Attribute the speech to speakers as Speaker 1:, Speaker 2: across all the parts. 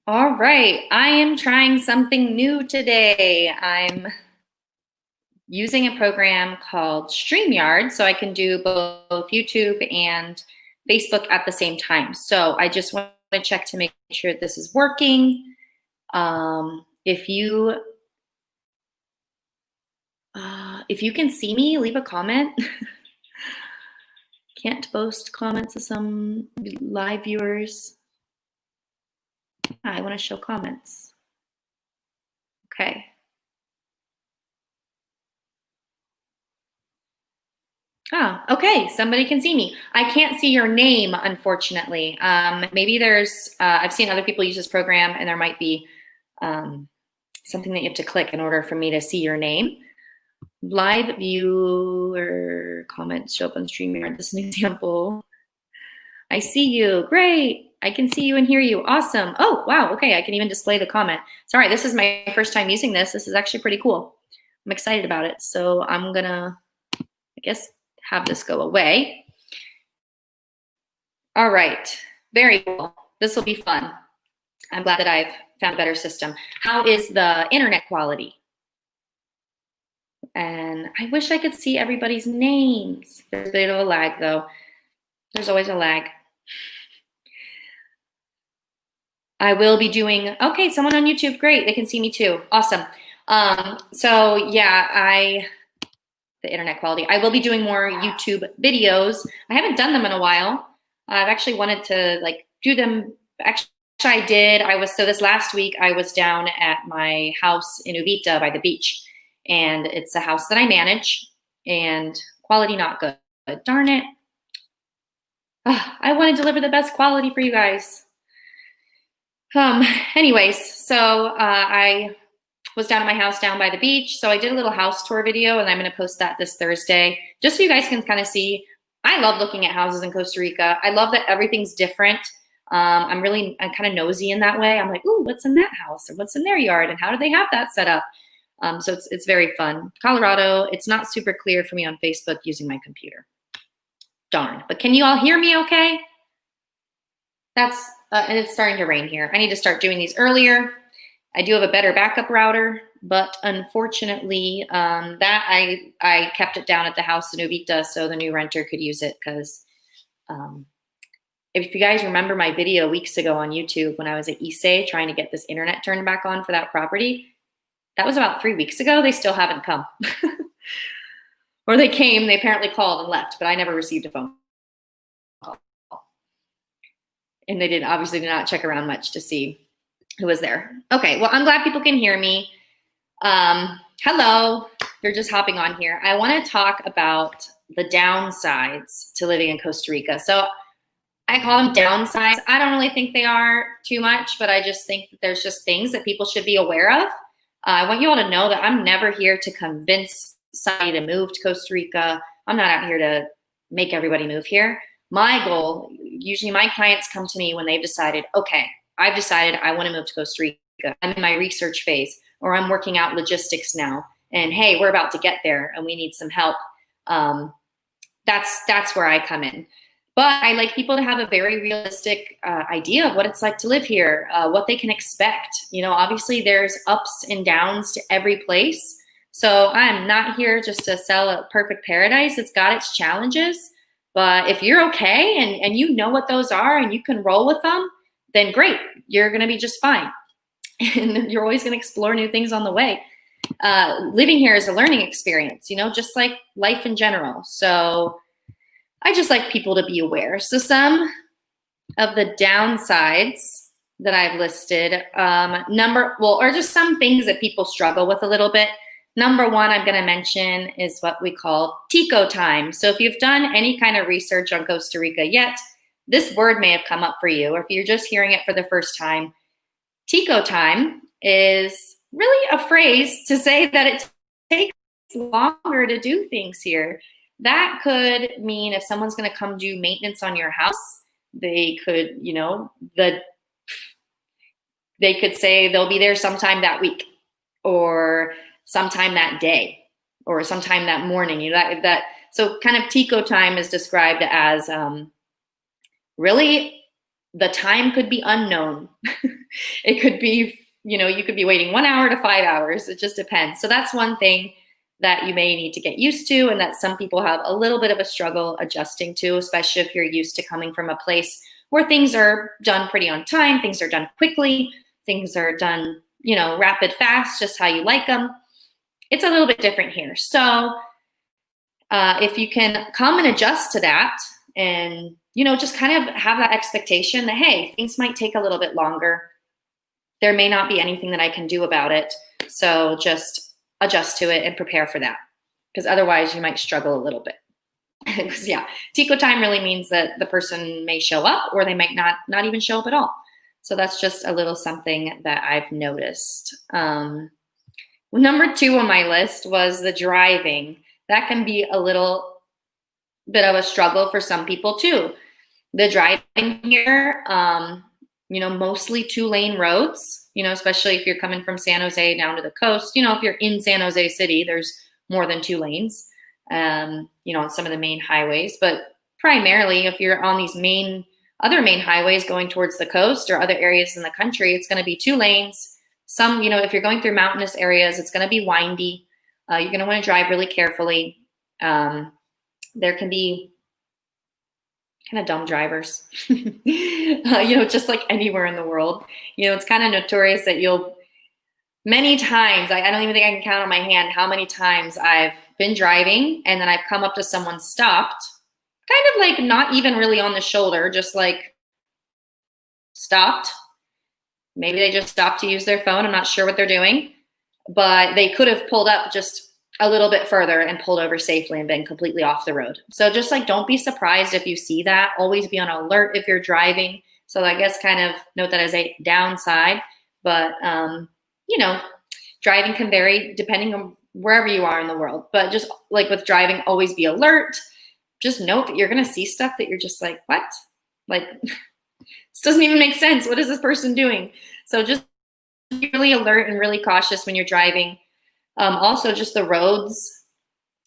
Speaker 1: All right, I am trying something new today. I'm using a program called StreamYard so I can do both YouTube and Facebook at the same time. So I just want to check to make sure this is working. If you can see me, leave a comment. Can't post comments to some live viewers. I want to show comments. Okay. Oh, okay. Somebody can see me. I can't see your name, unfortunately. Maybe I've seen other people use this program and there might be something that you have to click in order for me to see your name. Live viewer comments show up on StreamYard. This is an example. I see you. Great. I can see you and hear you. Awesome. Oh, wow. Okay. I can even display the comment. Sorry, this is my first time using this. This is actually pretty cool. I'm excited about it. So I'm going to, I guess, have this go away. All right. Very cool. This will be fun. I'm glad that I've found a better system. How is the internet quality? And I wish I could see everybody's names. There's a bit of a lag, though. There's always a lag. I will be doing, okay, someone on YouTube, great, they can see me too, awesome. So yeah, the internet quality, I will be doing more YouTube videos. I haven't done them in a while. I've actually wanted to do them, actually I did, so this last week I was down at my house in Uvita by the beach, and it's a house that I manage, and quality not good, darn it. I want to deliver the best quality for you guys. Anyways, so I was down at my house down by the beach. So I did a little house tour video and I'm going to post that this Thursday, just so you guys can kind of see. I love looking at houses in Costa Rica. I love that everything's different. I'm kind of nosy in that way. I'm like, ooh, what's in that house? Or what's in their yard? And how do they have that set up? So it's very fun. Colorado, it's not super clear for me on Facebook using my computer. Darn. But can you all hear me okay? And it's starting to rain here. I need to start doing these earlier. I do have a better backup router, but unfortunately, that I kept it down at the house in Uvita so the new renter could use it, because if you guys remember my video weeks ago on YouTube when I was at Issei trying to get this internet turned back on for that property, that was about 3 weeks ago. They still haven't come. Or they came, they apparently called and left, but I never received a phone call. And they obviously did not check around much to see who was there. Okay, well, I'm glad people can hear me. Hello, you're just hopping on here. I want to talk about the downsides to living in Costa Rica. So I call them downsides. I don't really think they are too much, but I just think that there's just things that people should be aware of. I want you all to know that I'm never here to convince somebody to move to Costa Rica. I'm not out here to make everybody move here. My goal, usually my clients come to me when they've decided, okay, I've decided I want to move to Costa Rica. I'm in my research phase, or I'm working out logistics now. And hey, we're about to get there and we need some help. That's where I come in. But I like people to have a very realistic idea of what it's like to live here, what they can expect. Obviously there's ups and downs to every place. So I'm not here just to sell a perfect paradise. It's got its challenges. But if you're okay and you know what those are and you can roll with them, then great, you're going to be just fine. And you're always going to explore new things on the way. Living here is a learning experience, just like life in general. So I just like people to be aware. So some of the downsides that I've listed, or just some things that people struggle with a little bit. Number one I'm going to mention is what we call Tico time. So if you've done any kind of research on Costa Rica yet, this word may have come up for you, or if you're just hearing it for the first time. Tico time is really a phrase to say that it takes longer to do things here. That could mean if someone's going to come do maintenance on your house, they could, they could say they'll be there sometime that week, or sometime that day, or sometime that morning. So kind of Tico time is described as really the time could be unknown. It could be, you could be waiting 1 hour to 5 hours. It just depends. So that's one thing that you may need to get used to, and that some people have a little bit of a struggle adjusting to, especially if you're used to coming from a place where things are done pretty on time, things are done quickly, things are done, rapid, fast, just how you like them. It's a little bit different here. So if you can come and adjust to that and, just kind of have that expectation that, hey, things might take a little bit longer. There may not be anything that I can do about it. So just adjust to it and prepare for that, because otherwise you might struggle a little bit. Because Tico time really means that the person may show up, or they might not even show up at all. So that's just a little something that I've noticed. Number 2 on my list was the driving. That can be a little bit of a struggle for some people too. The driving here, mostly 2-lane roads, especially if you're coming from San Jose down to the coast. If you're in San Jose City, there's more than 2 lanes, on some of the main highways. But primarily, if you're on these other main highways going towards the coast or other areas in the country, it's going to be 2 lanes. Some, if you're going through mountainous areas, it's going to be windy. You're going to want to drive really carefully. There can be kind of dumb drivers, just like anywhere in the world. It's kind of notorious that many times, I don't even think I can count on my hand how many times I've been driving and then I've come up to someone stopped, kind of like not even really on the shoulder, just like stopped. Maybe they just stopped to use their phone. I'm not sure what they're doing, but they could have pulled up just a little bit further and pulled over safely and been completely off the road. So just like, don't be surprised if you see that. Always be on alert if you're driving. So I guess kind of note that as a downside, but driving can vary depending on wherever you are in the world. But just like with driving, always be alert. Just note that you're going to see stuff that you're just like, what? Like, this doesn't even make sense. What is this person doing? So just be really alert and really cautious when you're driving. Also, just the roads.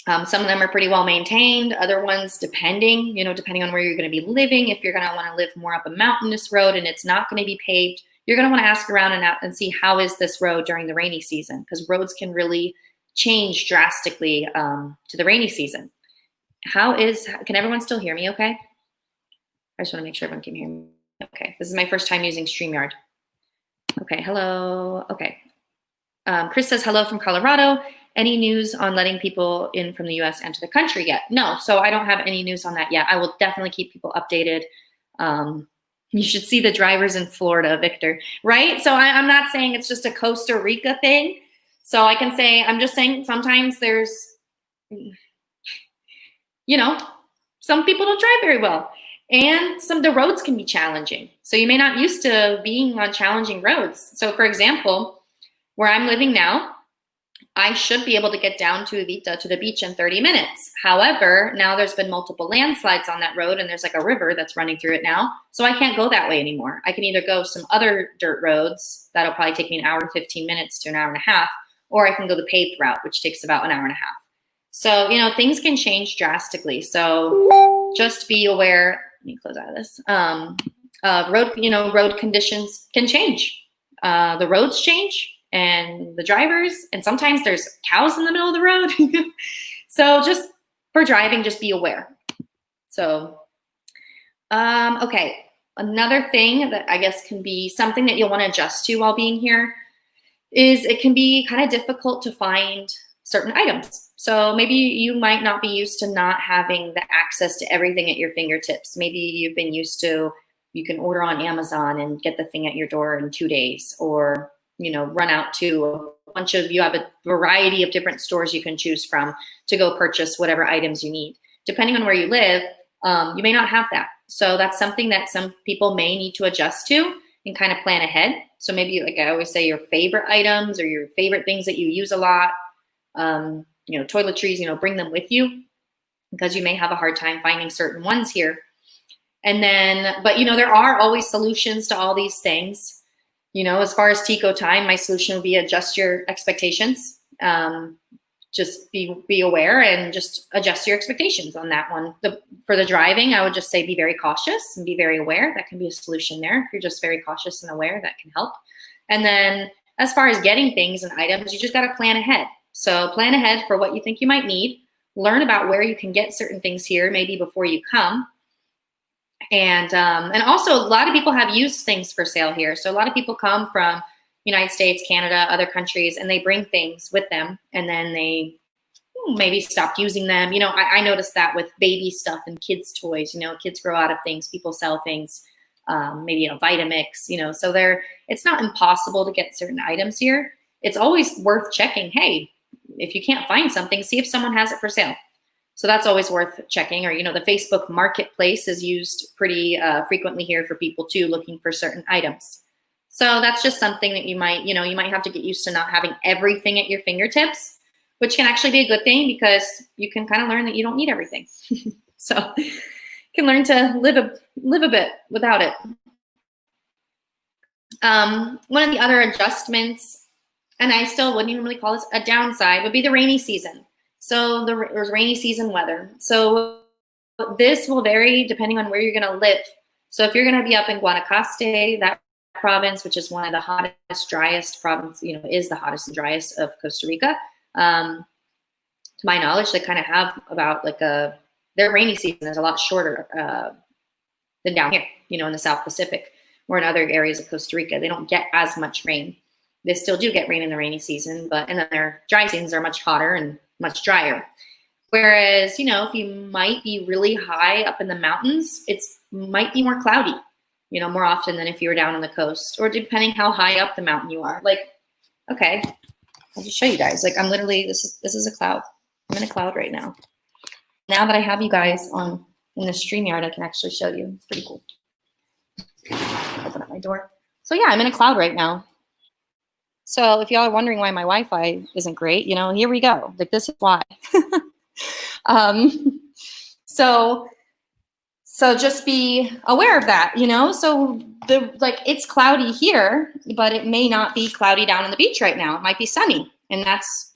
Speaker 1: Some of them are pretty well maintained. Other ones, depending on where you're going to be living. If you're going to want to live more up a mountainous road and it's not going to be paved, you're going to want to ask around and see how is this road during the rainy season, because roads can really change drastically to the rainy season. Can everyone still hear me okay? I just want to make sure everyone can hear me. Okay, this is my first time using StreamYard. Okay, hello. Okay. Chris says, hello from Colorado. Any news on letting people in from the US enter the country yet? No, so I don't have any news on that yet. I will definitely keep people updated. You should see the drivers in Florida, Victor, right? So I'm not saying it's just a Costa Rica thing. So I can say, I'm just saying sometimes there's, some people don't drive very well. And the roads can be challenging. So you may not used to being on challenging roads. So for example, where I'm living now, I should be able to get down to the beach in 30 minutes. However, now there's been multiple landslides on that road and there's like a river that's running through it now. So I can't go that way anymore. I can either go some other dirt roads, that'll probably take me an hour and 15 minutes to an hour and a half, or I can go the paved route, which takes about an hour and a half. So, things can change drastically. So just be aware, let me close out of this, road conditions can change. The roads change. And the drivers, and sometimes there's cows in the middle of the road. So just for driving, just be aware. So, okay. Another thing that I guess can be something that you'll want to adjust to while being here is it can be kind of difficult to find certain items. So maybe you might not be used to not having the access to everything at your fingertips. Maybe you've been used to, you can order on Amazon and get the thing at your door in 2 days, or run out to you have a variety of different stores you can choose from to go purchase whatever items you need. Depending on where you live, you may not have that. So that's something that some people may need to adjust to and kind of plan ahead. So maybe, like I always say, your favorite items or your favorite things that you use a lot, toiletries, bring them with you, because you may have a hard time finding certain ones here. And then, but there are always solutions to all these things. As far as Tico time, my solution would be adjust your expectations. just be aware and just adjust your expectations on that one. For the driving, I would just say be very cautious and be very aware. That can be a solution there. If you're just very cautious and aware, that can help. And then as far as getting things and items, you just got to plan ahead. So plan ahead for what you think you might need. Learn about where you can get certain things here, maybe before you come. And also a lot of people have used things for sale here. So a lot of people come from United States, Canada, other countries, and they bring things with them, and then they maybe stopped using them. I noticed that with baby stuff and kids' toys. Kids grow out of things. People sell things, maybe Vitamix. So it's not impossible to get certain items here. It's always worth checking. Hey, if you can't find something, see if someone has it for sale. So that's always worth checking. Or, the Facebook Marketplace is used pretty frequently here for people too, looking for certain items. So that's just something that you might have to get used to, not having everything at your fingertips, which can actually be a good thing because you can kind of learn that you don't need everything. So you can learn to live a bit without it. One of the other adjustments, and I still wouldn't even really call this a downside, would be the rainy season. So there's rainy season weather. So this will vary depending on where you're going to live. So if you're going to be up in Guanacaste, that province, which is one of the hottest, driest province, is the hottest and driest of Costa Rica. To my knowledge, they kind of have about their rainy season is a lot shorter than down here, in the South Pacific or in other areas of Costa Rica. They don't get as much rain. They still do get rain in the rainy season, and then their dry seasons are much hotter and much drier. Whereas, if you might be really high up in the mountains, it might be more cloudy, more often than if you were down on the coast, or depending how high up the mountain you are. Okay, I'll just show you guys. I'm literally, this is a cloud. I'm in a cloud right now. Now that I have you guys in the StreamYard, I can actually show you. It's pretty cool. Open up my door. So yeah, I'm in a cloud right now. So if y'all are wondering why my Wi-Fi isn't great, here we go. This is why. So just be aware of that, So it's cloudy here, but it may not be cloudy down on the beach right now. It might be sunny, and that's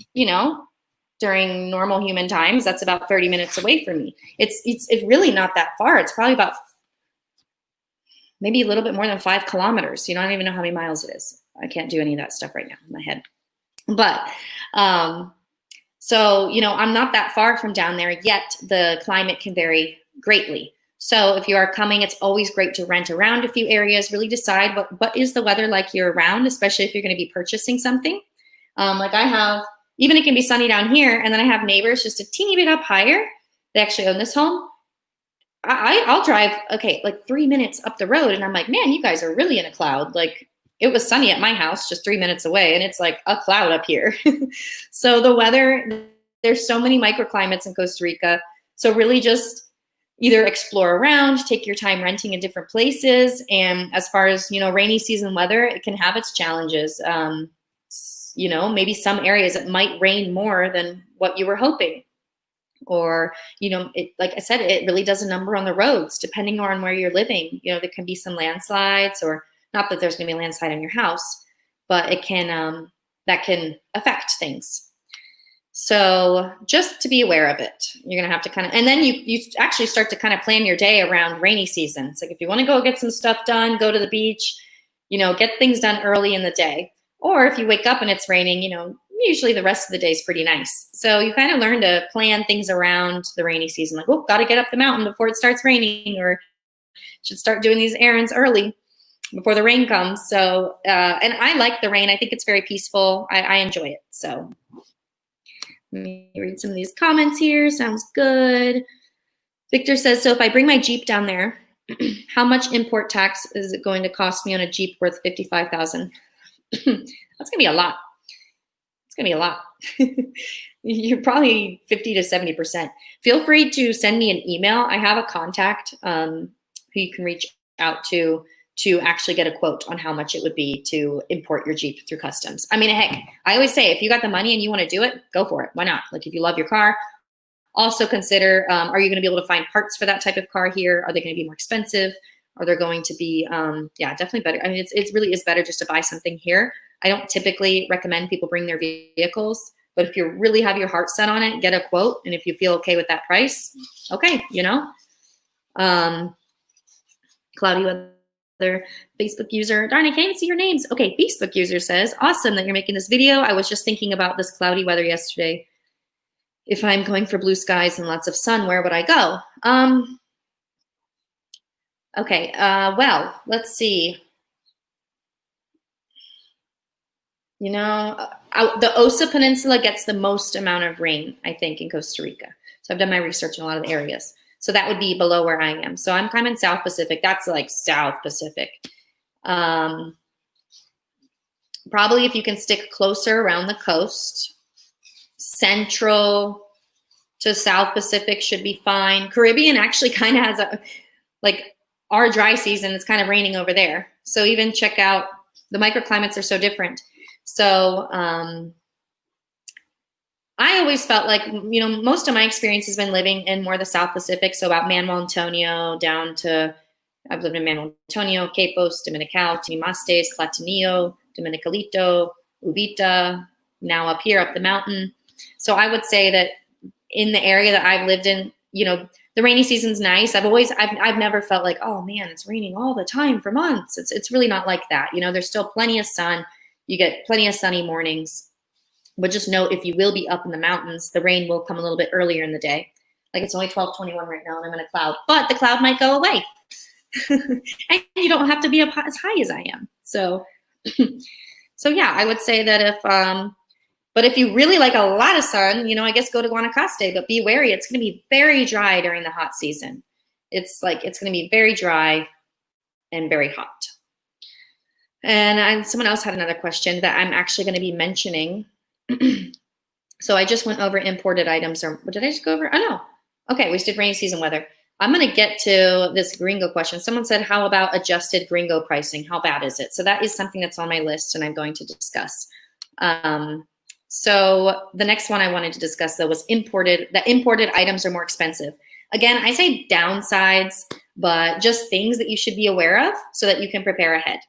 Speaker 1: during normal human times, that's about 30 minutes away from me. It's really not that far. It's probably about maybe a little bit more than 5 kilometers. I don't even know how many miles it is. I can't do any of that stuff right now in my head. But so I'm not that far from down there, yet the climate can vary greatly. So if you are coming, it's always great to rent around a few areas, really decide what is the weather like year round, especially if you're going to be purchasing something. I have, even it can be sunny down here, and then I have neighbors just a teeny bit up higher. They actually own this home. I'll drive, 3 minutes up the road, and I'm like, man, you guys are really in a cloud. It was sunny at my house just 3 minutes away, and it's like a cloud up here. So the weather, there's so many microclimates in Costa Rica. So really just either explore around, take your time renting in different places. And as far as, rainy season weather, it can have its challenges. Maybe some areas it might rain more than what you were hoping. Or, like I said, it really does a number on the roads, depending on where you're living. There can be some landslides, or not that there's going to be a landslide in your house, but it can, that can affect things. So just to be aware of it, you're going to have to and then you actually start to kind of plan your day around rainy seasons. If you want to go get some stuff done, go to the beach, get things done early in the day. Or if you wake up and it's raining, usually the rest of the day is pretty nice. So you kind of learn to plan things around the rainy season. Got to get up the mountain before it starts raining, or should start doing these errands early before the rain comes. So, and I like the rain. I think it's very peaceful. I enjoy it. So let me read some of these comments here. Sounds good. Victor says, so if I bring my Jeep down there, how much import tax is it going to cost me on a Jeep worth $55,000? That's going to be a lot. It's going to be a lot. You're probably 50 to 70%. Feel free to send me an email. I have a contact who you can reach out to actually get a quote on how much it would be to import your Jeep through customs. I mean, heck, I always say, if you got the money and you want to do it, go for it. Why not? If you love your car, also consider, are you going to be able to find parts for that type of car here? Are they going to be more expensive? Are they going to be, yeah, definitely better. I mean, it really is better just to buy something here. I don't typically recommend people bring their vehicles But if you really have your heart set on it, get a quote. And if you feel okay with that price, okay, you know. Cloudy weather, Facebook user. Darn, I can't even see your names. Okay, Facebook user says, awesome that you're making this video. I was just thinking about this cloudy weather yesterday. If I'm going for blue skies and lots of sun, where would I go? Okay, well, let's see. You know, the Osa Peninsula gets the most amount of rain, I think, in Costa Rica. So I've done my research in a lot of the areas. So that would be below where I am. So I'm kind of in South Pacific. That's like South Pacific. Probably if you can stick closer around the coast, Central to South Pacific should be fine. Caribbean actually kind of has like our dry season, it's kind of raining over there. So even check out, the microclimates are so different. So I always felt like, you know, most of my experience has been living in more the South Pacific. So about Manuel Antonio down to, I've lived in Manuel Antonio, Quepos, Dominical, Tinimastes, Platanillo, Dominicalito, Uvita, now up here, up the mountain. So I would say that in the area that I've lived in, you know, the rainy season's nice. I've never felt like, oh man, it's raining all the time for months. It's really not like that. You know, there's still plenty of sun. You get plenty of sunny mornings. But just note, if you will be up in the mountains, the rain will come a little bit earlier in the day. Like it's only 12:21 right now and I'm in a cloud, but the cloud might go away. And you don't have to be up as high as I am. So, so yeah, I would say that but if you really like a lot of sun, you know, I guess go to Guanacaste, but be wary. It's going to be very dry during the hot season. It's going to be very dry and very hot. And someone else had another question that I'm actually going to be mentioning. So I just went over imported items, or what did I just go over? Oh no. Okay, we did rainy season weather. I'm going to get to this Gringo question. Someone said, how about adjusted Gringo pricing? How bad is it? So that is something that's on my list and I'm going to discuss. So the next one I wanted to discuss though was imported items are more expensive. Again, I say downsides, but just things that you should be aware of so that you can prepare ahead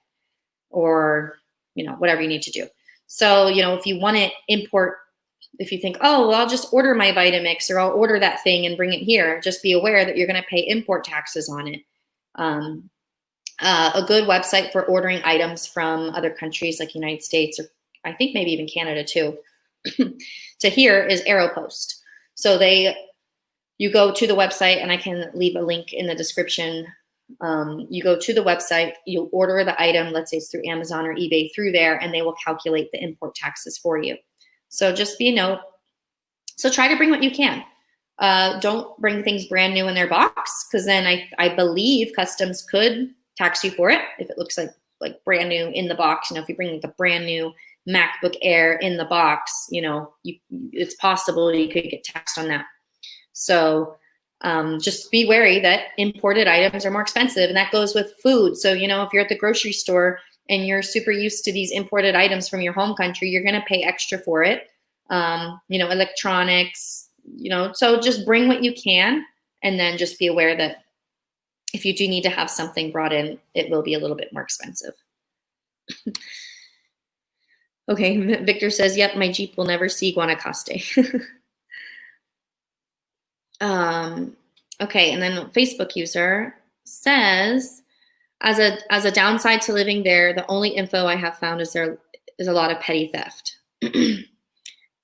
Speaker 1: or, you know, whatever you need to do. So, you know, if you want to import, if you think, oh, well, I'll just order my Vitamix or I'll order that thing and bring it here, just be aware that you're going to pay import taxes on it. A good website for ordering items from other countries like United States, or I think maybe even Canada too, to here is Aeropost. So you go to the website, and I can leave a link in the description. You go to the website, you'll order the item, let's say it's through Amazon or eBay, through there, and they will calculate the import taxes for you. So just be a note. So try to bring what you can. Don't bring things brand new in their box, because then I believe customs could tax you for it if it looks like brand new in the box. You know, if you bring like a brand new MacBook Air in the box, you know, it's possible you could get taxed on that. So just be wary that imported items are more expensive, and that goes with food. So, you know, if you're at the grocery store and you're super used to these imported items from your home country, you're going to pay extra for it. You know, electronics, you know, so just bring what you can, and then just be aware that if you do need to have something brought in, it will be a little bit more expensive. Okay, Victor says, yep, my Jeep will never see Guanacaste. Okay, and then Facebook user says, as a downside to living there, the only info I have found is there is a lot of petty theft.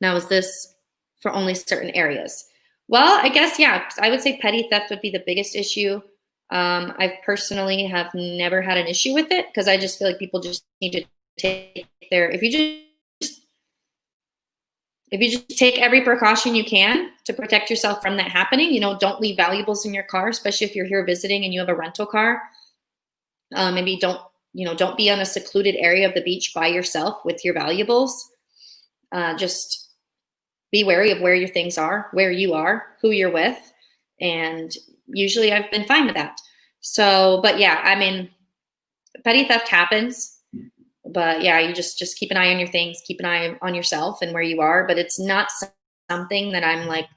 Speaker 1: Now, is this for only certain areas? Well, I guess, yeah, I would say petty theft would be the biggest issue. I personally have never had an issue with it, because I just feel like people just need to take if you just take every precaution you can to protect yourself from that happening. You know, don't leave valuables in your car, especially if you're here visiting and you have a rental car. Maybe don't be on a secluded area of the beach by yourself with your valuables. Just be wary of where your things are, where you are, who you're with. And usually I've been fine with that. So, but yeah, I mean, petty theft happens. But yeah, you just keep an eye on your things, keep an eye on yourself and where you are. But it's not something that I'm like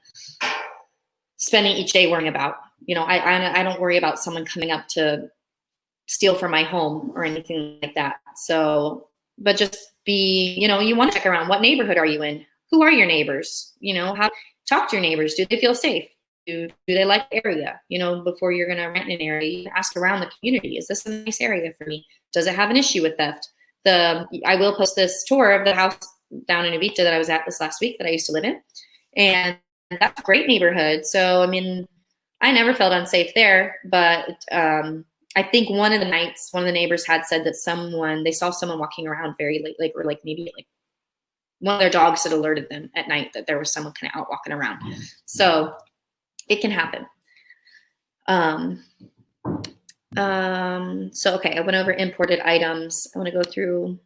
Speaker 1: spending each day worrying about. You know, I don't worry about someone coming up to steal from my home or anything like that. So, but just be, you know, you want to check around. What neighborhood are you in? who are your neighbors? You know, how talk to your neighbors. Do they feel safe? Do they like the area? You know, before you're going to rent an area, you can ask around the community. Is this a nice area for me? Does it have an issue with theft? I will post this tour of the house down in Uvita that I was at this last week that I used to live in. And that's a great neighborhood. So, I mean, I never felt unsafe there, but I think one of the nights, one of the neighbors had said that they saw someone walking around very late, like, or like maybe like one of their dogs had alerted them at night that there was someone kind of out walking around. So it can happen. So, okay, I went over imported items. I want to go through.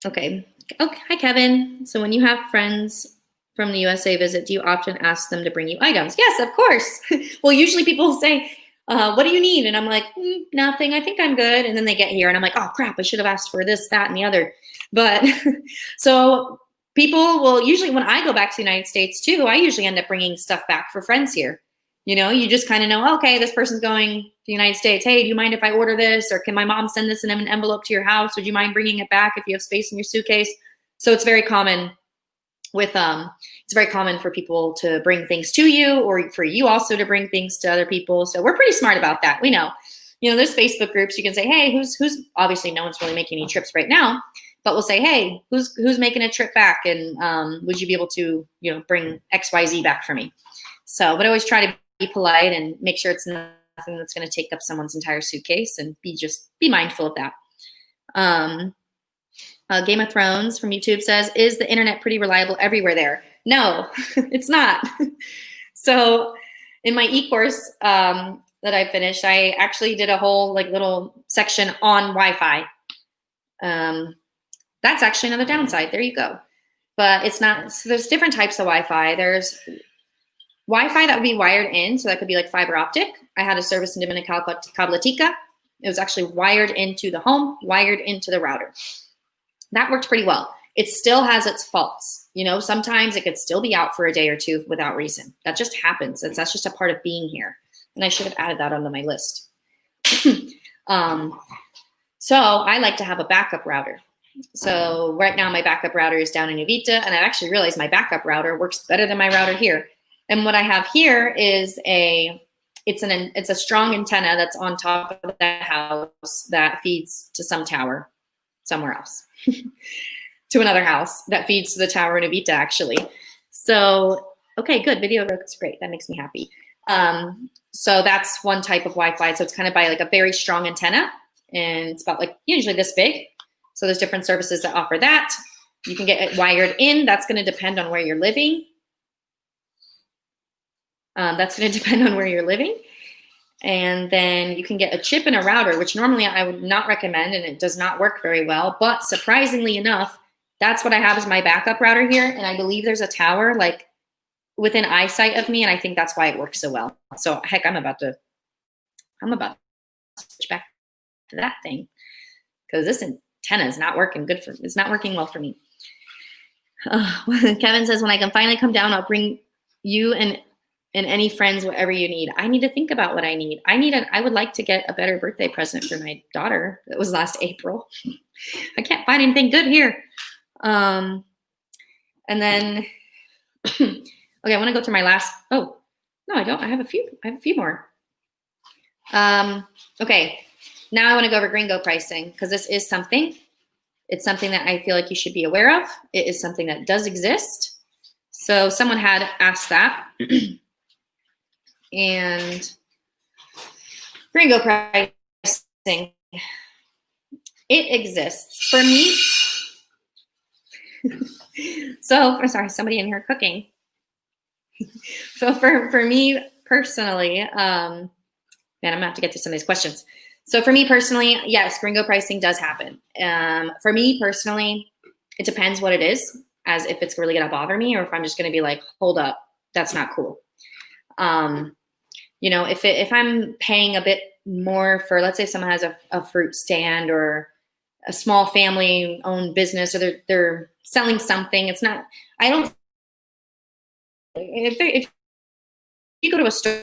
Speaker 1: Okay. Hi, Kevin. So when you have friends from the USA visit, do you often ask them to bring you items? Yes, of course. Well, usually people say, what do you need? And I'm like, nothing. I think I'm good. And then they get here and I'm like, oh, crap, I should have asked for this, that, and the other. But so people will usually, when I go back to the United States too, I usually end up bringing stuff back for friends here. You know, you just kind of know, okay, this person's going to the United States. Hey, do you mind if I order this? Or can my mom send this in an envelope to your house? Would you mind bringing it back if you have space in your suitcase? So it's very common it's very common for people to bring things to you, or for you also to bring things to other people. So we're pretty smart about that. We know, you know, there's Facebook groups. You can say, hey, who's obviously no one's really making any trips right now, but we'll say, hey, who's making a trip back? And would you be able to, you know, bring XYZ back for me? So, but I always try to be polite and make sure it's nothing that's going to take up someone's entire suitcase, and be mindful of that. Game of Thrones from YouTube says, is the internet pretty reliable everywhere there? No, it's not. So in my e-course that I finished, I actually did a whole like little section on Wi-Fi. That's actually another downside. There you go. But it's not, so there's different types of Wi-Fi. There's Wi-Fi that would be wired in, so that could be like fiber optic. I had a service in Dominicatica. It was actually wired into the home, wired into the router. That worked pretty well. It still has its faults. You know, sometimes it could still be out for a day or two without reason. That just happens. That's just a part of being here. And I should have added that onto my list. So I like to have a backup router. So right now my backup router is down in Uvita, and I actually realized my backup router works better than my router here. And what I have here is it's a strong antenna that's on top of that house that feeds to some tower somewhere else, to another house that feeds to the tower in Uvita, actually. So, okay, good. Video looks great. That makes me happy. So that's one type of Wi-Fi. So it's kind of by like a very strong antenna, and it's about like usually this big. So there's different services that offer that. You can get it wired in. That's going to depend on where you're living. And then you can get a chip and a router, which normally I would not recommend, and it does not work very well. But surprisingly enough, that's what I have as my backup router here. And I believe there's a tower like within eyesight of me, and I think that's why it works so well. So heck, I'm about to switch back to that thing, because this antenna is not working it's not working well for me. Kevin says, when I can finally come down, I'll bring you and any friends, whatever you need. I need to think about what I need. I would like to get a better birthday present for my daughter. That was last April. I can't find anything good here. And then, okay, I want to go to my last, oh, no, I don't. I have a few more. Okay, now I want to go over Gringo pricing, because this is something. It's something that I feel like you should be aware of. It is something that does exist. So someone had asked that. And Gringo pricing, it exists. For me, so, sorry, somebody in here cooking. So for me personally, man, I'm gonna have to get to some of these questions. So for me personally, yes, Gringo pricing does happen. For me personally, it depends what it is, as if it's really gonna bother me, or if I'm just gonna be like, hold up, that's not cool. You know, if I'm paying a bit more for, let's say someone has a fruit stand or a small family owned business, or they're selling something, it's not, I don't, if you go to a store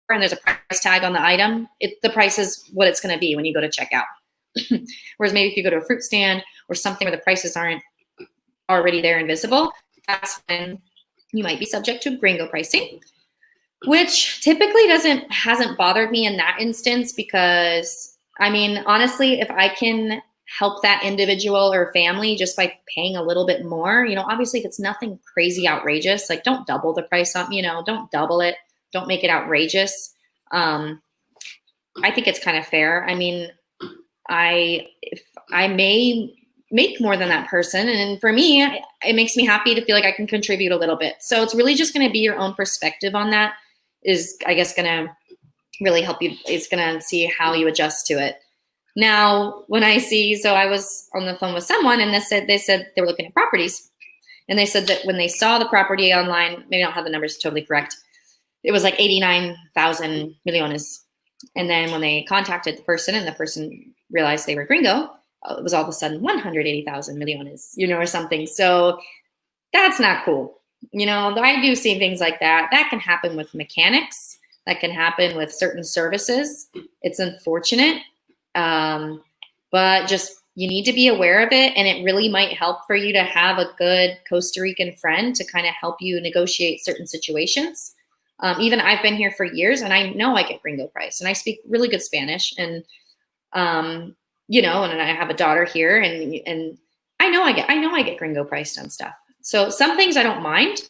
Speaker 1: and there's a price tag on the item, the price is what it's going to be when you go to checkout. Whereas maybe if you go to a fruit stand or something where the prices aren't already there and visible, that's when you might be subject to Gringo pricing, which typically hasn't bothered me in that instance, because I mean, honestly, if I can help that individual or family just by paying a little bit more, obviously if it's nothing crazy outrageous, like don't double the price on, don't double it, don't make it outrageous. I think it's kind of fair. I mean, if I may make more than that person, and for me, it makes me happy to feel like I can contribute a little bit. So it's really just going to be your own perspective on that is, I guess, going to really help you. It's going to see how you adjust to it. Now, when I was on the phone with someone, and they said they were looking at properties, and they said that when they saw the property online, maybe I don't have the numbers totally correct, it was like 89,000 millones. And then when they contacted the person, and the person realized they were Gringo, it was all of a sudden 180,000 millones, or something. So that's not cool. I do see things like that. That can happen with mechanics. That can happen with certain services. It's unfortunate. But just, you need to be aware of it. And it really might help for you to have a good Costa Rican friend to kind of help you negotiate certain situations. Even I've been here for years, and I know I get Gringo price, and I speak really good Spanish, and and I have a daughter here, and I know I get Gringo priced on stuff. So some things I don't mind.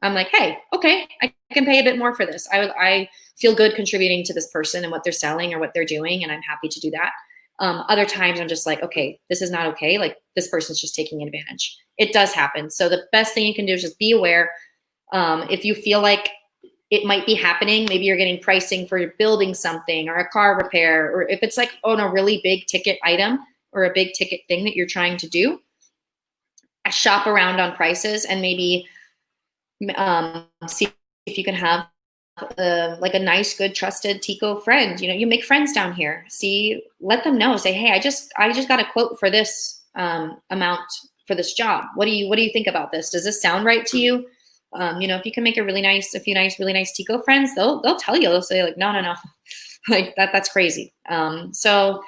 Speaker 1: I'm like, hey, okay, I can pay a bit more for this. I feel good contributing to this person and what they're selling or what they're doing, and I'm happy to do that. Other times I'm just like, okay, this is not okay. Like, this person's just taking advantage. It does happen. So the best thing you can do is just be aware. If you feel like it might be happening, maybe you're getting pricing for building something or a car repair, or if it's like on a really big ticket item or a big ticket thing that you're trying to do, shop around on prices and maybe see if you can have like a nice, good, trusted Tico friend. You make friends down here. Let them know. Say, hey, I just got a quote for this amount for this job. What do you think about this? Does this sound right to you? If you can make really nice Tico friends, they'll tell you. They'll say like, no, like that's crazy. So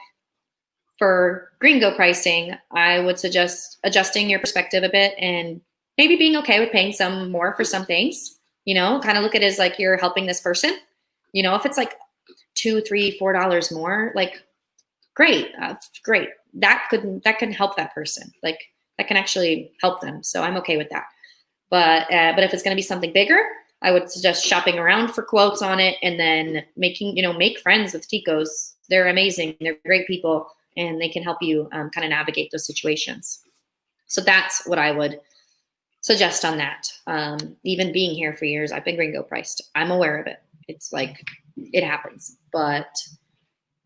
Speaker 1: for Gringo pricing, I would suggest adjusting your perspective a bit and maybe being okay with paying some more for some things. Kind of look at it as like you're helping this person. If it's like $2, $3, $4 more, like great. That can help that person. Like that can actually help them. So I'm okay with that. But if it's going to be something bigger, I would suggest shopping around for quotes on it, and then make friends with Ticos. They're amazing. They're great people, and they can help you kind of navigate those situations. So that's what I would suggest on that. Even being here for years, I've been Gringo priced. I'm aware of it. It's like, it happens. But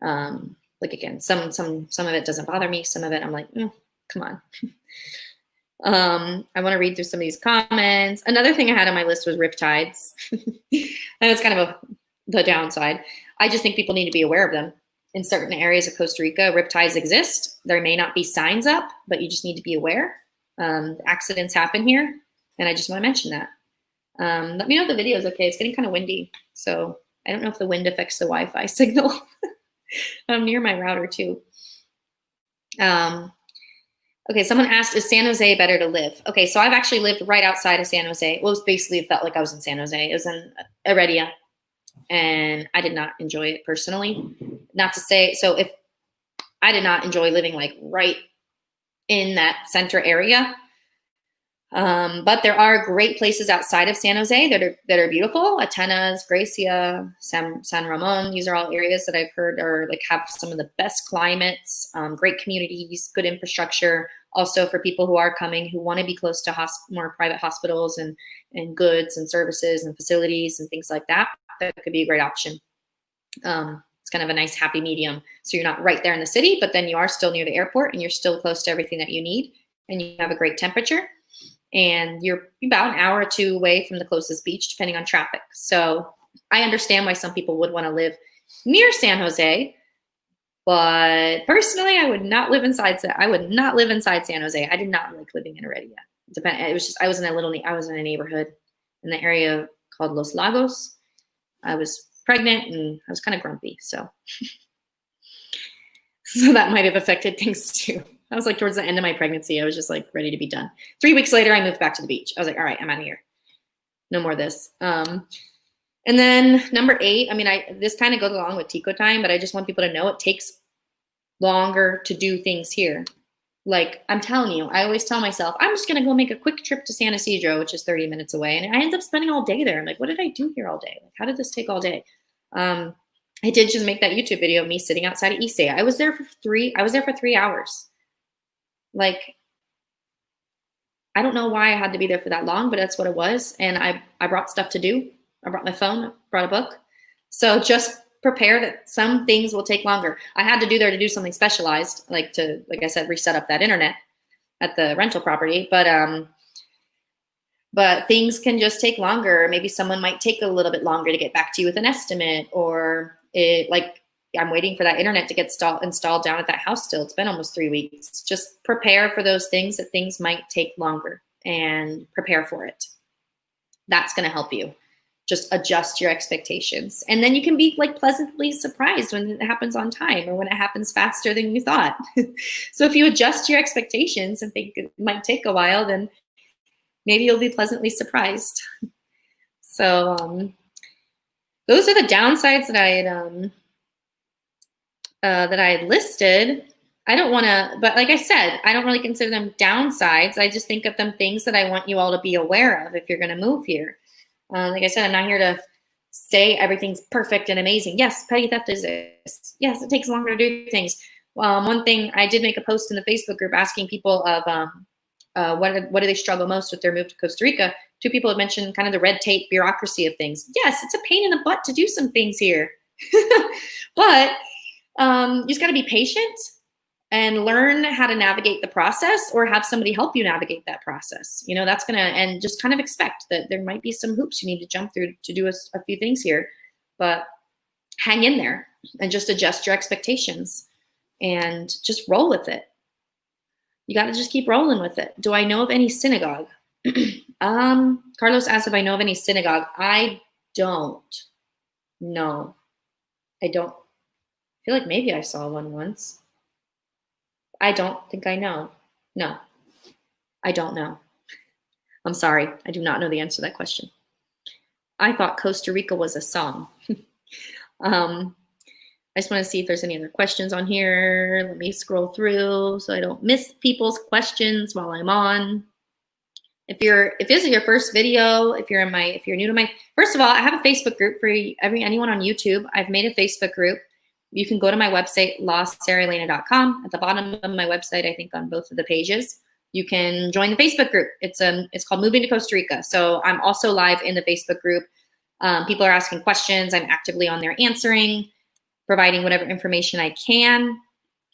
Speaker 1: like again, some of it doesn't bother me. Some of it I'm like, come on. I want to read through some of these comments. Another thing I had on my list was Riptides. And it's kind of the downside. I just think people need to be aware of them. In certain areas of Costa Rica, Riptides exist. There may not be signs up, but you just need to be aware. Accidents happen here, and I just want to mention that. Let me know if the video is okay. It's getting kind of windy, so I don't know if the wind affects the Wi-Fi signal. I'm near my router too. Okay, someone asked, is San Jose better to live? Okay, so I've actually lived right outside of San Jose. Well, it felt like I was in San Jose. It was in Heredia, and I did not enjoy it personally. Not to say, so if I did not enjoy living like right in that center area, but there are great places outside of San Jose that are beautiful. Atenas, Gracia, San Ramon. These are all areas that I've heard are like have some of the best climates, great communities, good infrastructure. Also for people who are coming, who want to be close to more private hospitals and goods and services and facilities and things like that. That could be a great option. It's kind of a nice happy medium. So you're not right there in the city, but then you are still near the airport and you're still close to everything that you need, and you have a great temperature. And you're about an hour or two away from the closest beach, depending on traffic. So I understand why some people would want to live near San Jose, but personally, I would not live inside. I would not live inside San Jose. I did not like living in Heredia. It was just I was in a neighborhood in the area called Los Lagos. I was pregnant and I was kind of grumpy, so that might have affected things too. I was like towards the end of my pregnancy. I was just like ready to be done. 3 weeks later, I moved back to the beach. I was like, all right, I'm out of here. No more of this. And then number 8, I mean, this kind of goes along with Tico time, but I just want people to know it takes longer to do things here. Like I'm telling you, I always tell myself, I'm just going to go make a quick trip to San Isidro, which is 30 minutes away. And I end up spending all day there. I'm like, what did I do here all day? Like, how did this take all day? I did just make that YouTube video of me sitting outside of Issei. I was there for 3 hours. Like, I don't know why I had to be there for that long, but that's what it was. And I brought stuff to do. I brought my phone, brought a book. So just prepare that some things will take longer. I had to do there to do something specialized, like I said, reset up that internet at the rental property. But things can just take longer. Maybe someone might take a little bit longer to get back to you with an estimate, or I'm waiting for that internet to get installed down at that house still. It's been almost 3 weeks. Just prepare for those things, that things might take longer, and prepare for it. That's going to help you. Just adjust your expectations. And then you can be like pleasantly surprised when it happens on time, or when it happens faster than you thought. So if you adjust your expectations and think it might take a while, then maybe you'll be pleasantly surprised. So those are the downsides that I had listed. I don't want to, but like I said, I don't really consider them downsides. I just think of them things that I want you all to be aware of if you're going to move here. Like I said, I'm not here to say everything's perfect and amazing. Yes, petty theft exists. Yes, it takes longer to do things. One thing, I did make a post in the Facebook group asking people of what do they struggle most with their move to Costa Rica. 2 people had mentioned kind of the red tape bureaucracy of things. Yes, it's a pain in the butt to do some things here. But you just got to be patient and learn how to navigate the process, or have somebody help you navigate that process. That's going to, and just kind of expect that there might be some hoops you need to jump through to do a few things here, but hang in there and just adjust your expectations and just roll with it. You got to just keep rolling with it. Do I know of any synagogue? Carlos asked if I know of any synagogue. I don't. No, I don't. I feel like maybe I saw one once. I don't think I know. No, I don't know. I'm sorry. I do not know the answer to that question. I thought Costa Rica was a song. I just want to see if there's any other questions on here. Let me scroll through so I don't miss people's questions while I'm on. If this is your first video, if you're new to my, first of all, I have a Facebook group for anyone on YouTube. I've made a Facebook group. You can go to my website, lasarahelena.com. At the bottom of my website, I think on both of the pages, you can join the Facebook group. It's called Moving to Costa Rica. So I'm also live in the Facebook group. People are asking questions. I'm actively on there answering, providing whatever information I can.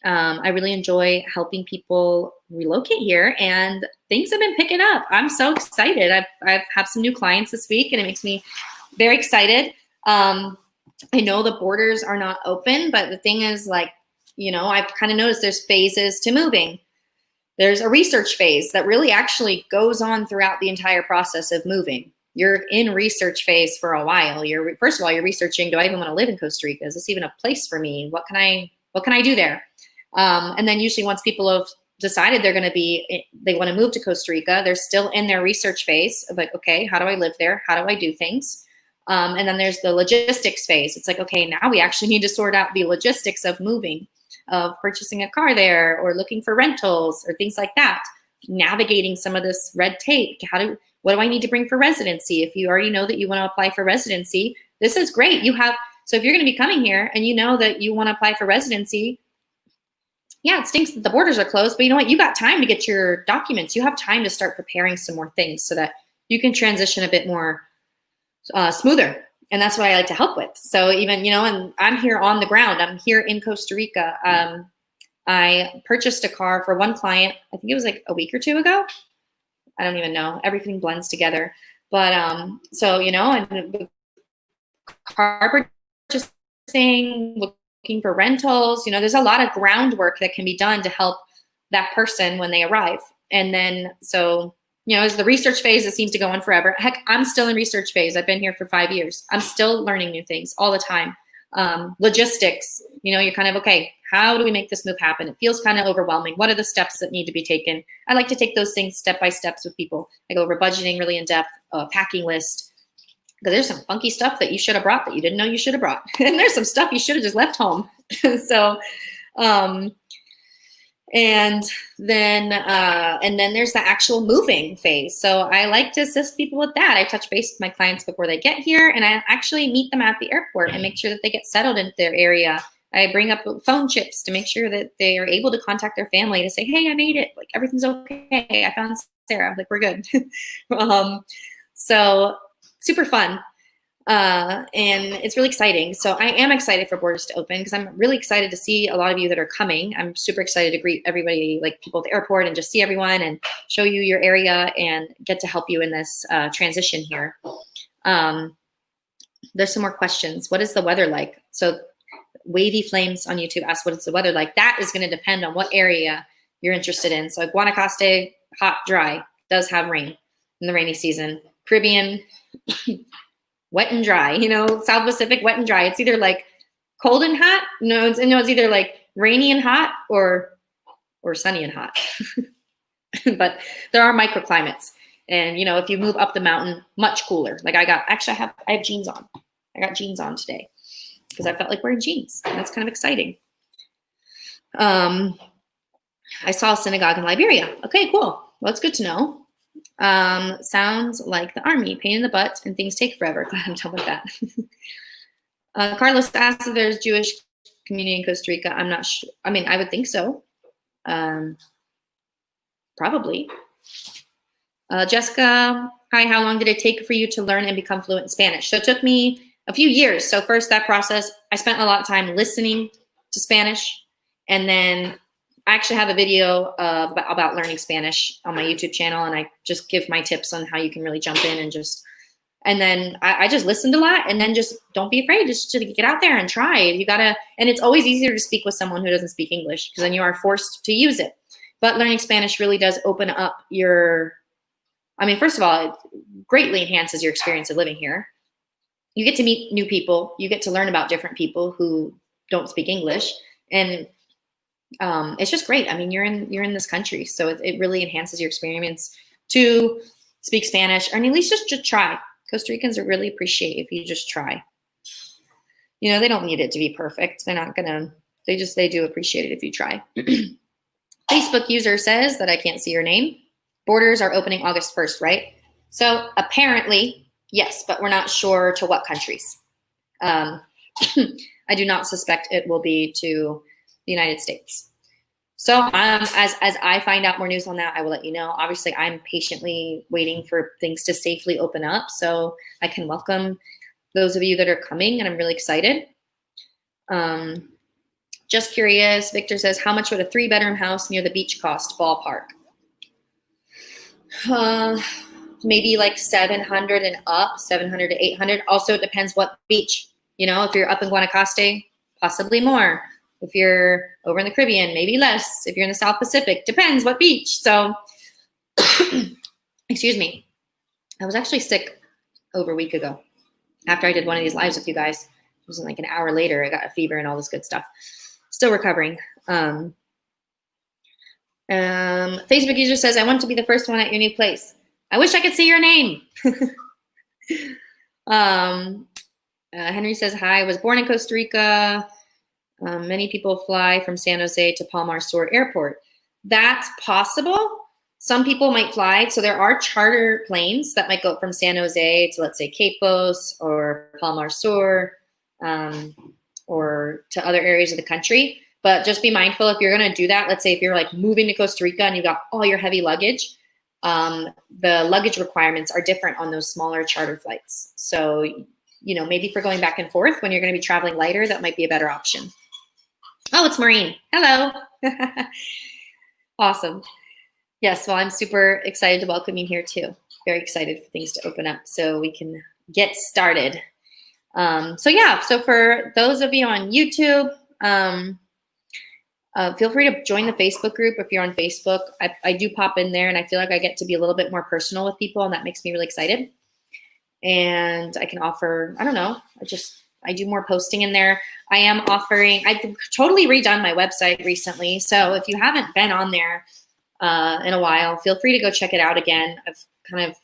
Speaker 1: I really enjoy helping people relocate here, and things have been picking up. I'm so excited. I've had some new clients this week, and it makes me very excited. I know the borders are not open, but the thing is, I've kind of noticed there's phases to moving. There's a research phase that really actually goes on throughout the entire process of moving. You're in research phase for a while. First of all, you're researching, do I even want to live in Costa Rica? Is this even a place for me? What can I do there? And then usually once people have decided they want to move to Costa Rica, they're still in their research phase of like, okay, how do I live there? How do I do things? And then there's the logistics phase. It's like, okay, now we actually need to sort out the logistics of moving, of purchasing a car there, or looking for rentals or things like that. Navigating some of this red tape. What do I need to bring for residency? If you already know that you want to apply for residency, this is great. So if you're going to be coming here and you know that you want to apply for residency, yeah, it stinks that the borders are closed, but you know what? You got time to get your documents. You have time to start preparing some more things so that you can transition a bit more smoother. And that's what I like to help with. So even, and I'm here on the ground. I'm here in Costa Rica. I purchased a car for one client. I think it was like a week or 2 ago. I don't even know. Everything blends together. But and the car purchasing, looking for rentals, there's a lot of groundwork that can be done to help that person when they arrive. And then, as the research phase, it seems to go on forever. Heck, I'm still in research phase. I've been here for 5 years. I'm still learning new things all the time. logistics, you're kind of, okay, how do we make this move happen? It feels kind of overwhelming. What are the steps that need to be taken? I like to take those things step by steps with people. I go over budgeting really in depth, packing list, because there's some funky stuff that you should have brought that you didn't know you should have brought. And there's some stuff you should have just left home. So, and then there's the actual moving phase. So I like to assist people with that. I touch base with my clients before they get here, and I actually meet them at the airport and make sure that they get settled into their area. I bring up phone chips to make sure that they are able to contact their family to say, hey, I made it. Like, everything's okay. I found Sarah. Like, we're good. So super fun. And it's really exciting. So I am excited for borders to open because I'm really excited to see a lot of you that are coming. I'm super excited to greet everybody, like people at the airport, and just see everyone and show you your area and get to help you in this transition here. There's some more questions. What is the weather like? So Wavy Flames on YouTube asked, what is the weather like? That is going to depend on what area you're interested in. So Guanacaste, hot, dry, does have rain in the rainy season. Caribbean, wet and dry, South Pacific, wet and dry. It's either like cold and hot. No, it's either like rainy and hot or sunny and hot. But there are microclimates. And, if you move up the mountain, much cooler. Like I have jeans on. I got jeans on today because I felt like wearing jeans. And that's kind of exciting. I saw a synagogue in Liberia. Okay, cool. Well, that's good to know. Sounds like the army, pain in the butt, and things take forever. Glad I'm done with that. Carlos asked if there's Jewish community in Costa Rica. I'm not sure. I mean, I would think so. Probably. Jessica, hi, how long did it take for you to learn and become fluent in Spanish? So it took me a few years. So first, that process, I spent a lot of time listening to Spanish, and then I actually have a video about learning Spanish on my YouTube channel, and I just give my tips on how you can really jump in and then I just listened a lot, and then just don't be afraid, just to get out there and try. And it's always easier to speak with someone who doesn't speak English because then you are forced to use it. But learning Spanish really does open up first of all, it greatly enhances your experience of living here. You get to meet new people. You get to learn about different people who don't speak English, and it's just great. I mean, you're in this country, so it really enhances your experience to speak Spanish, or at least just try. Costa Ricans are really appreciate if you just try. They don't need it to be perfect. They're not gonna. They do appreciate it if you try. Facebook user says that I can't see your name. Borders are opening August 1st, right? So apparently, yes, but we're not sure to what countries. I do not suspect it will be to the United States. So as I find out more news on that, I will let you know. Obviously, I'm patiently waiting for things to safely open up so I can welcome those of you that are coming, and I'm really excited. Just curious, Victor says, how much would a 3-bedroom house near the beach cost, ballpark? Maybe like 700 and up, 700 to 800. Also, it depends what beach. If you're up in Guanacaste, possibly more. If you're over in the Caribbean, maybe less. If you're in the South Pacific, depends what beach. So, excuse me. I was actually sick over a week ago after I did one of these lives with you guys. It wasn't like an hour later. I got a fever and all this good stuff. Still recovering. Facebook user says, I want to be the first one at your new place. I wish I could see your name. Henry says, hi, I was born in Costa Rica. Many people fly from San Jose to Palmar Sur Airport. That's possible. Some people might fly. So there are charter planes that might go from San Jose to, let's say, Quepos or Palmar Sur, or to other areas of the country. But just be mindful if you're going to do that. Let's say if you're like moving to Costa Rica and you've got all your heavy luggage, the luggage requirements are different on those smaller charter flights. So, maybe for going back and forth when you're going to be traveling lighter, that might be a better option. Oh, it's Maureen. Hello. Awesome. Yes, well, I'm super excited to welcome you here too. Very excited for things to open up so we can get started. So for those of you on YouTube, feel free to join the Facebook group if you're on Facebook. I do pop in there, and I feel like I get to be a little bit more personal with people, and that makes me really excited. And I can offer, I do more posting in there. I am offering, I've totally redone my website recently. So if you haven't been on there in a while, feel free to go check it out again. I've kind of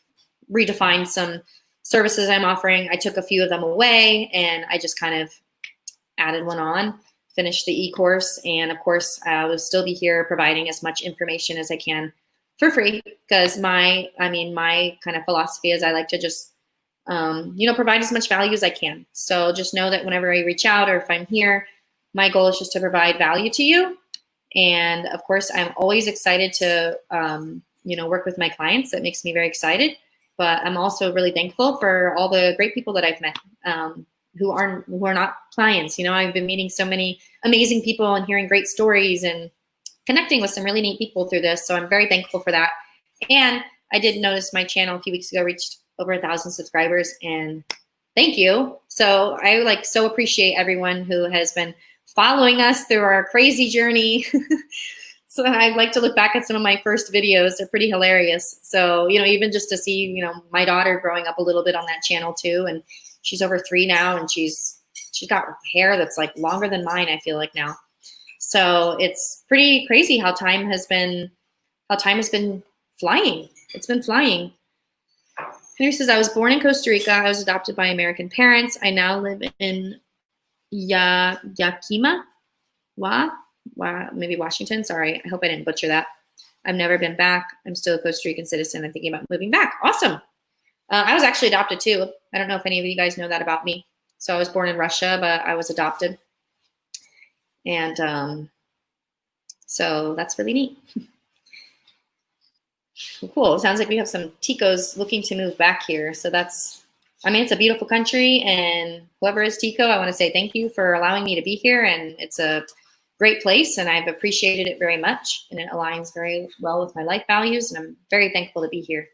Speaker 1: redefined some services I'm offering. I took a few of them away and I just kind of added one on, finished the e-course. And of course, I will still be here providing as much information as I can for free, because my kind of philosophy is I like to just provide as much value as I can. So just know that whenever I reach out or if I'm here, my goal is just to provide value to you. And of course, I'm always excited to, work with my clients. That makes me very excited. But I'm also really thankful for all the great people that I've met who are not clients. I've been meeting so many amazing people and hearing great stories and connecting with some really neat people through this. So I'm very thankful for that. And I did notice my channel a few weeks ago reached over 1,000 subscribers, and thank you. So I so appreciate everyone who has been following us through our crazy journey. So I like to look back at some of my first videos. They're pretty hilarious. So, even just to see, my daughter growing up a little bit on that channel too. And she's over 3 now, and she's got hair that's like longer than mine, I feel like now. So it's pretty crazy how time has been flying. It's been flying. Henry says, I was born in Costa Rica. I was adopted by American parents. I now live in Yakima, maybe Washington. Sorry, I hope I didn't butcher that. I've never been back. I'm still a Costa Rican citizen. I'm thinking about moving back. Awesome. I was actually adopted too. I don't know if any of you guys know that about me. So I was born in Russia, but I was adopted. And so that's really neat. Cool. It sounds like we have some Ticos looking to move back here. So it's a beautiful country, and whoever is Tico, I want to say thank you for allowing me to be here. And it's a great place, and I've appreciated it very much, and it aligns very well with my life values, and I'm very thankful to be here.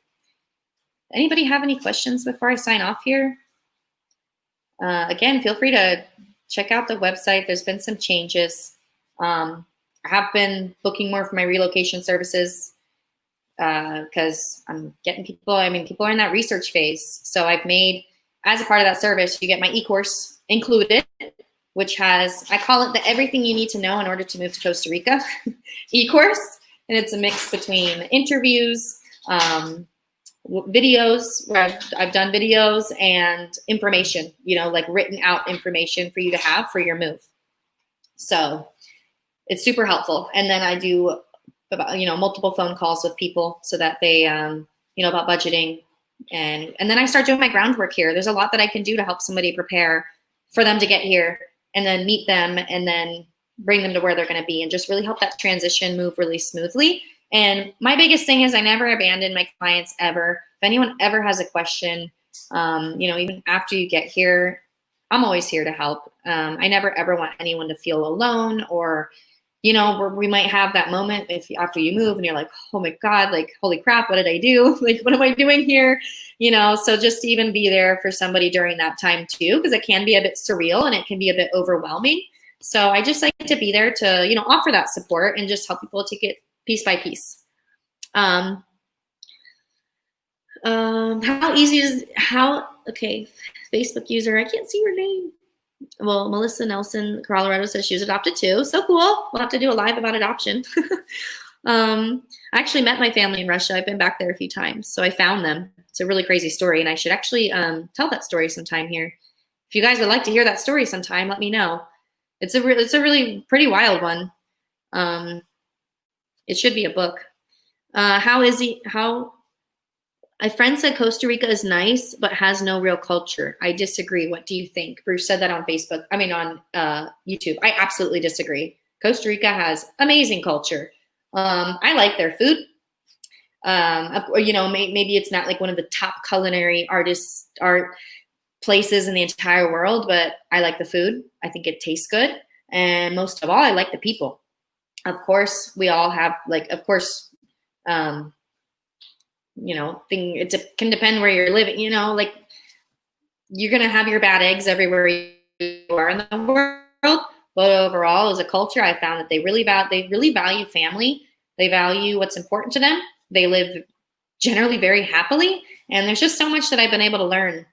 Speaker 1: Anybody have any questions before I sign off here? Again, feel free to check out the website. There's been some changes. I have been booking more for my relocation services because I'm getting people. People are in that research phase. So I've made, as a part of that service, you get my e-course included, which has, I call it the everything you need to know in order to move to Costa Rica e-course. And it's a mix between interviews, videos where I've done videos, and information, like written out information for you to have for your move. So it's super helpful. And then I do about, multiple phone calls with people so that they, about budgeting. And then I start doing my groundwork here. There's a lot that I can do to help somebody prepare for them to get here, and then meet them, and then bring them to where they're going to be, and just really help that transition move really smoothly. And my biggest thing is I never abandon my clients ever. If anyone ever has a question, even after you get here, I'm always here to help. I never ever want anyone to feel alone, or, where we might have that moment after you move and you're like, oh my God, like, holy crap, what did I do? Like, what am I doing here? So just to even be there for somebody during that time too, because it can be a bit surreal and it can be a bit overwhelming. So I just like to be there to, offer that support and just help people take it piece by piece. How easy is, okay, Facebook user, I can't see your name. Well, Melissa Nelson, Colorado, says she was adopted too. So cool. We'll have to do a live about adoption. I actually met my family in Russia. I've been back there a few times. So I found them. It's a really crazy story, and I should actually tell that story sometime here. If you guys would like to hear that story sometime, let me know. It's a really pretty wild one. It should be a book. A friend said Costa Rica is nice, but has no real culture. I disagree. What do you think? Bruce said that on Facebook. On YouTube. I absolutely disagree. Costa Rica has amazing culture. I like their food. Maybe it's not like one of the top culinary art places in the entire world, but I like the food. I think it tastes good. And most of all, I like the people. Of course, we all have it can depend where you're living, you're going to have your bad eggs everywhere you are in the world. But overall, as a culture, I found that they really value family. They value what's important to them. They live generally very happily. And there's just so much that I've been able to learn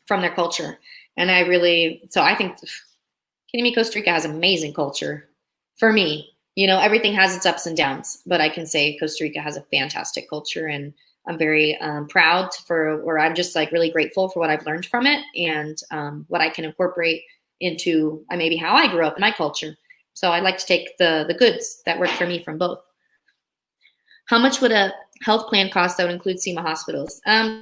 Speaker 1: from their culture. And I think, kidding me, Costa Rica has amazing culture for me. Everything has its ups and downs, but I can say Costa Rica has a fantastic culture, and I'm very proud or I'm just like really grateful for what I've learned from it, and what I can incorporate into maybe how I grew up in my culture. So I like to take the goods that work for me from both. How much would a health plan cost that would include SEMA hospitals?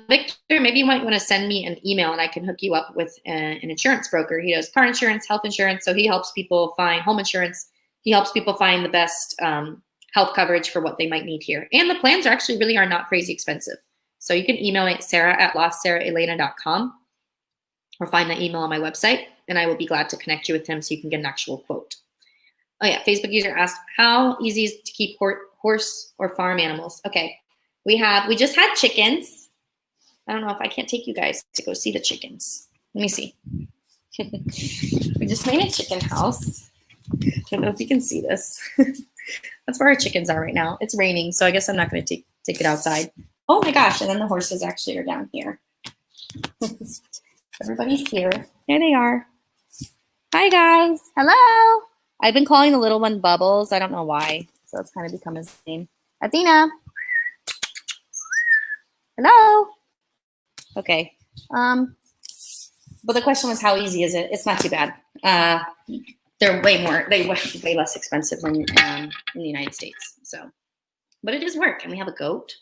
Speaker 1: Victor, maybe you might want to send me an email and I can hook you up with an insurance broker. He does car insurance, health insurance. So he helps people find home insurance. He helps people find the best health coverage for what they might need here. And the plans really are not crazy expensive. So you can email me at sarah@lasarahelena.com or find the email on my website, and I will be glad to connect you with him so you can get an actual quote. Oh yeah, Facebook user asked, how easy is it to keep horse or farm animals? Okay, we just had chickens. I don't know if I can't take you guys to go see the chickens. Let me see. We just made a chicken house. I don't know if you can see this. That's where our chickens are right now. It's raining, so I guess I'm not going to take it outside. Oh my gosh, and then the horses actually are down here. Everybody's here. There they are. Hi guys. Hello. I've been calling the little one Bubbles. I don't know why. So it's kind of become his name. Athena. Hello. Okay. But the question was, how easy is it? It's not too bad. They're way less expensive than in the United States. So, but it is work. And we have a goat,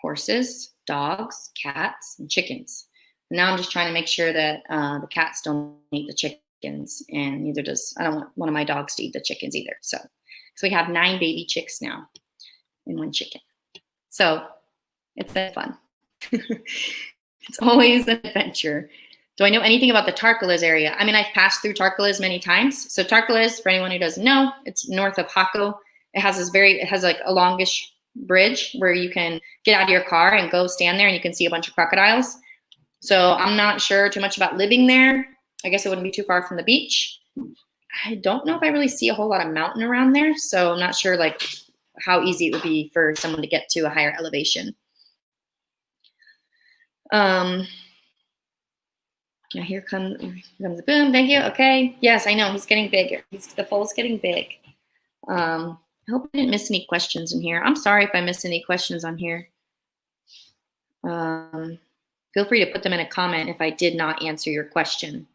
Speaker 1: horses, dogs, cats, and chickens. And now I'm just trying to make sure that the cats don't eat the chickens, and I don't want one of my dogs to eat the chickens either. So we have 9 baby chicks now and 1 chicken. So it's been fun. It's always an adventure. Do I know anything about the Tarcoles area? I mean, I've passed through Tarcoles many times. So Tarcoles, for anyone who doesn't know, it's north of Jaco. It has like a longish bridge where you can get out of your car and go stand there and you can see a bunch of crocodiles. So I'm not sure too much about living there. I guess it wouldn't be too far from the beach. I don't know if I really see a whole lot of mountain around there. So I'm not sure like how easy it would be for someone to get to a higher elevation. Here comes the boom. Thank you. Okay. Yes, I know. He's getting bigger. The foal's getting big. I hope I didn't miss any questions in here. I'm sorry if I missed any questions on here. Feel free to put them in a comment if I did not answer your question.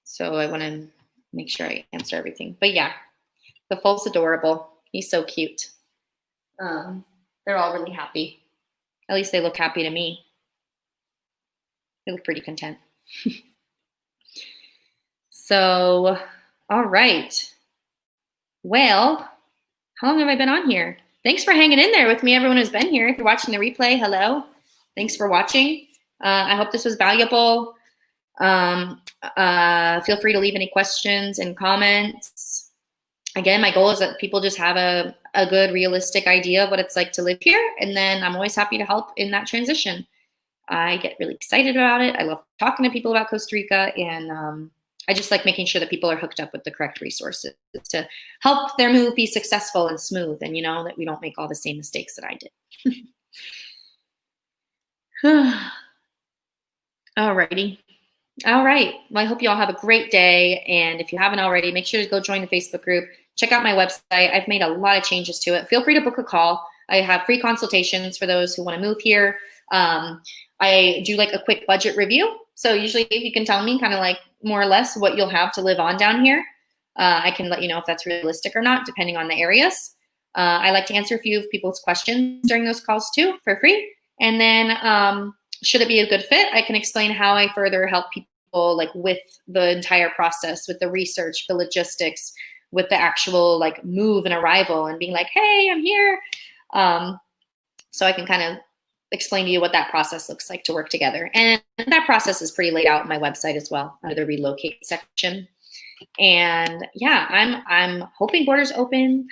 Speaker 1: So I want to make sure I answer everything. But yeah, the foal's adorable. He's so cute. They're all really happy. At least they look happy to me. They look pretty content. So, all right. Well, how long have I been on here? Thanks for hanging in there with me, everyone who's been here. If you're watching the replay, hello. Thanks for watching. I hope this was valuable. Feel free to leave any questions and comments. Again, my goal is that people just have a good, realistic idea of what it's like to live here. And then I'm always happy to help in that transition. I get really excited about it. I love talking to people about Costa Rica, and I just like making sure that people are hooked up with the correct resources to help their move be successful and smooth, and that we don't make all the same mistakes that I did. Alrighty. All right. Well, I hope you all have a great day, and if you haven't already, make sure to go join the Facebook group. Check out my website. I've made a lot of changes to it. Feel free to book a call. I have free consultations for those who want to move here. I do like a quick budget review. So usually you can tell me kind of like more or less what you'll have to live on down here. I can let you know if that's realistic or not, depending on the areas. I like to answer a few of people's questions during those calls too, for free. And then should it be a good fit, I can explain how I further help people like with the entire process, with the research, the logistics, with the actual like move and arrival and being like, hey, I'm here. So I can kind of explain to you what that process looks like to work together. And that process is pretty laid out on my website as well, under the Relocate section. And yeah, I'm hoping borders open.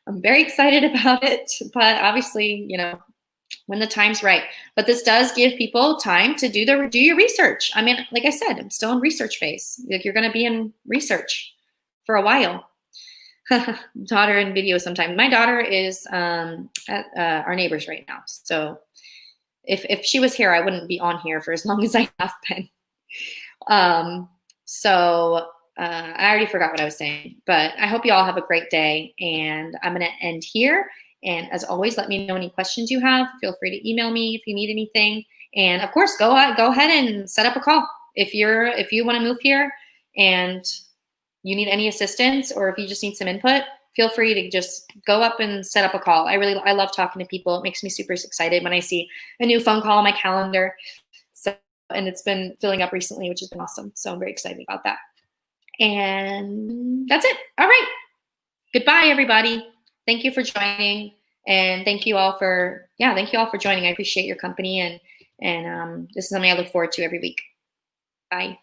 Speaker 1: I'm very excited about it, but obviously, when the time's right. But this does give people time to do your research. I mean, like I said, I'm still in research phase. Like you're going to be in research for a while. Daughter in video sometimes. My daughter is at our neighbors right now. So if she was here, I wouldn't be on here for as long as I have been. I already forgot what I was saying, but I hope you all have a great day, and I'm going to end here. And as always, let me know any questions you have. Feel free to email me if you need anything. And of course, go ahead and set up a call. If you want to move here and you need any assistance, or if you just need some input, feel free to just go up and set up a call. I love talking to people. It makes me super excited when I see a new phone call on my calendar. So, and it's been filling up recently, which has been awesome. So I'm very excited about that. And that's it. All right. Goodbye, everybody. Thank you for joining, and thank you all for joining. I appreciate your company, and this is something I look forward to every week. Bye.